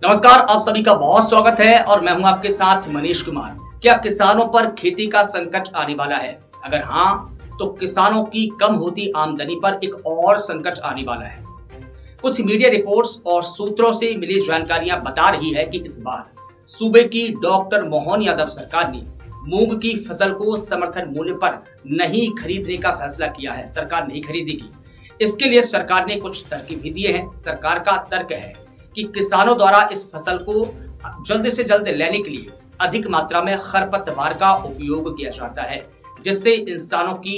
नमस्कार, आप सभी का बहुत स्वागत है और मैं हूं आपके साथ मनीष कुमार। क्या किसानों पर खेती का संकट आने वाला है? अगर हाँ, तो किसानों की कम होती आमदनी पर एक और संकट आने वाला है। कुछ मीडिया रिपोर्ट्स और सूत्रों से मिली जानकारियां बता रही है कि इस बार सूबे की डॉक्टर मोहन यादव सरकार ने मूंग की फसल को समर्थन मूल्य पर नहीं खरीदने का फैसला किया है। सरकार नहीं खरीदेगी। इसके लिए सरकार ने कुछ तर्क भी दिए हैं। सरकार का तर्क है कि किसानों द्वारा इस फसल को जल्द से जल्द लेने के लिए अधिक मात्रा में खरपतवार का उपयोग किया जाता है, जिससे इंसानों की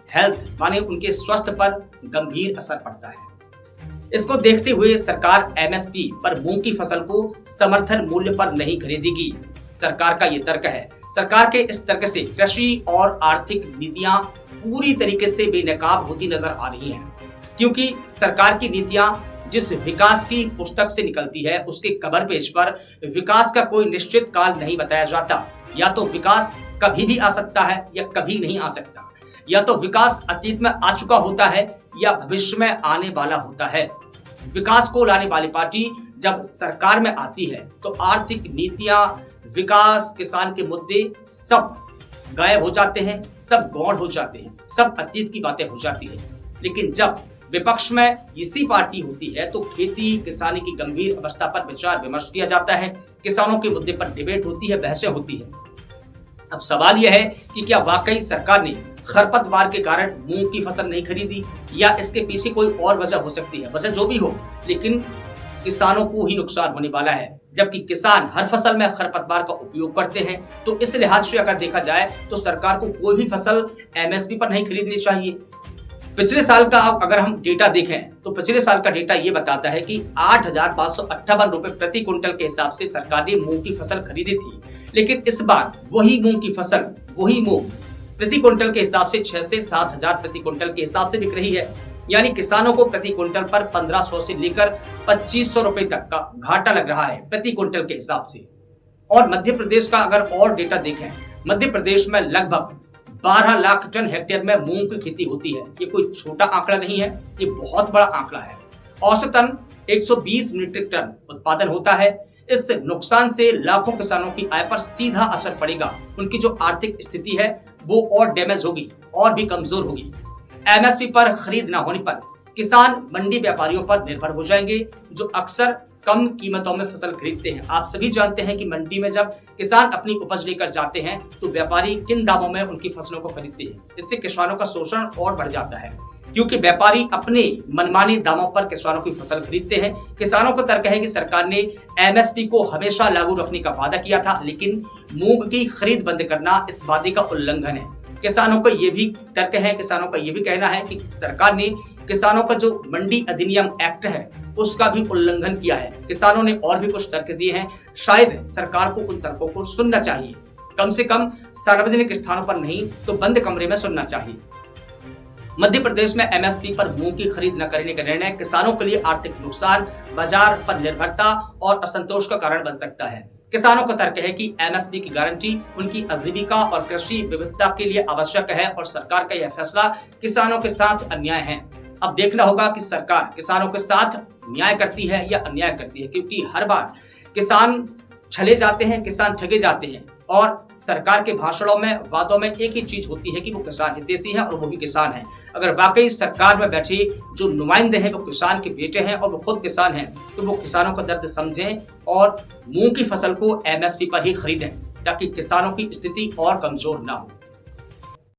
हेल्थ माने उनके स्वास्थ्य पर गंभीर असर पड़ता है। इसको देखते हुए सरकार एमएसपी पर मूंग की फसल को समर्थन मूल्य पर नहीं खरीदेगी। सरकार का ये तर्क है। सरकार के इस तर्क से कृषि और आर्थिक नीतियां पूरी तरीके से बेनकाब होती नजर आ रही हैं, क्योंकि सरकार की नीतियां जिस विकास की पुस्तक से निकलती है उसके कवर पेज पर विकास का कोई निश्चित काल नहीं बताया जाता। या तो विकास कभी भी आ सकता है या कभी नहीं आ सकता, या तो विकास अतीत में आ चुका होता है या भविष्य में आने वाला होता है। विकास को लाने वाली पार्टी जब सरकार में आती है तो आर्थिक नीतियां, विकास, किसान के मुद्दे सब गायब हो जाते हैं, सब गौण हो जाते हैं, सब अतीत की बातें हो जाती है। लेकिन जब विपक्ष में इसी पार्टी होती है तो खेती किसानी की गंभीर अवस्था पर विचार विमर्श किया जाता है, किसानों के मुद्दे पर डिबेट होती है, बहसें होती है। अब सवाल यह है कि क्या वाकई सरकार ने खरपतवार के कारण मूंग की फसल नहीं खरीदी या इसके पीछे कोई और वजह हो सकती है। वजह जो भी हो, लेकिन किसानों को ही नुकसान होने वाला है। जबकि किसान हर फसल में खरपतवार का उपयोग करते हैं, तो इस लिहाज से अगर देखा जाए तो सरकार को कोई भी फसल एमएसपी पर नहीं खरीदनी चाहिए। पिछले साल का अगर हम डेटा देखें तो पिछले साल का डेटा ये बताता है कि 8,558 रुपए प्रति क्विंटल के हिसाब से सरकार ने मूंग की फसल खरीदी थी। लेकिन इस बार वही मूंग की फसल, वही मूंग प्रति क्विंटल के हिसाब से 6 से 7 हजार प्रति क्विंटल के हिसाब से बिक रही है। यानी किसानों को प्रति क्विंटल पर 1500 से लेकर 2500 रुपए तक का घाटा लग रहा है प्रति क्विंटल के हिसाब से। और मध्य प्रदेश का अगर और डेटा देखें, मध्य प्रदेश में लगभग 12 लाख टन हेक्टेयर में मूंग की खेती होती है। ये कोई छोटा आंकड़ा नहीं है, ये बहुत बड़ा आंकड़ा है। औसतन 120 मीट्रिक टन उत्पादन होता है। इस नुकसान से लाखों किसानों की आय पर सीधा असर पड़ेगा। उनकी जो आर्थिक स्थिति है वो और डैमेज होगी और भी कमजोर होगी। एमएसपी पर खरीद न होने पर किसान मंडी व्यापारियों पर निर्भर हो जाएंगे, जो अक्सर कम कीमतों में फसल खरीदते हैं। आप सभी जानते हैं कि मंडी में जब किसान अपनी उपज लेकर जाते हैं तो व्यापारी किन दामों में उनकी फसलों को खरीदते हैं। इससे किसानों का शोषण और बढ़ जाता है, क्योंकि व्यापारी अपने मनमानी दामों पर किसानों की फसल खरीदते हैं। किसानों का तर्क है कि सरकार ने एमएसपी को हमेशा लागू रखने का वादा किया था, लेकिन मूंग की खरीद बंद करना इस वादे का उल्लंघन है। किसानों का ये भी तर्क है, किसानों का ये भी कहना है कि सरकार ने किसानों का जो मंडी अधिनियम एक्ट है उसका भी उल्लंघन किया है। किसानों ने और भी कुछ तर्क दिए हैं। शायद सरकार को उन तर्कों को सुनना चाहिए, कम से कम सार्वजनिक स्थानों पर नहीं तो बंद कमरे में सुनना चाहिए। मध्य प्रदेश में एमएसपी पर मूंग की खरीद न करने का निर्णय किसानों के लिए आर्थिक नुकसान, बाजार पर निर्भरता और असंतोष का कारण बन सकता है। किसानों का तर्क है कि एमएसपी की गारंटी उनकी आजीविका और कृषि विविधता के लिए आवश्यक है और सरकार का यह फैसला किसानों के साथ अन्याय है। अब देखना होगा कि सरकार किसानों के साथ न्याय करती है या अन्याय करती है, क्योंकि हर बार किसान छले जाते हैं, किसान ठगे जाते हैं और सरकार के भाषणों में, वादों में एक ही चीज होती है कि वो किसान हितैषी है और वो भी किसान है। अगर वाकई सरकार में बैठे जो नुमाइंदे हैं वो किसान के बेटे हैं और वो खुद किसान हैं, तो वो किसानों का दर्द समझें और मूंग की फसल को एमएसपी पर ही खरीदें, ताकि किसानों की स्थिति और कमजोर ना हो।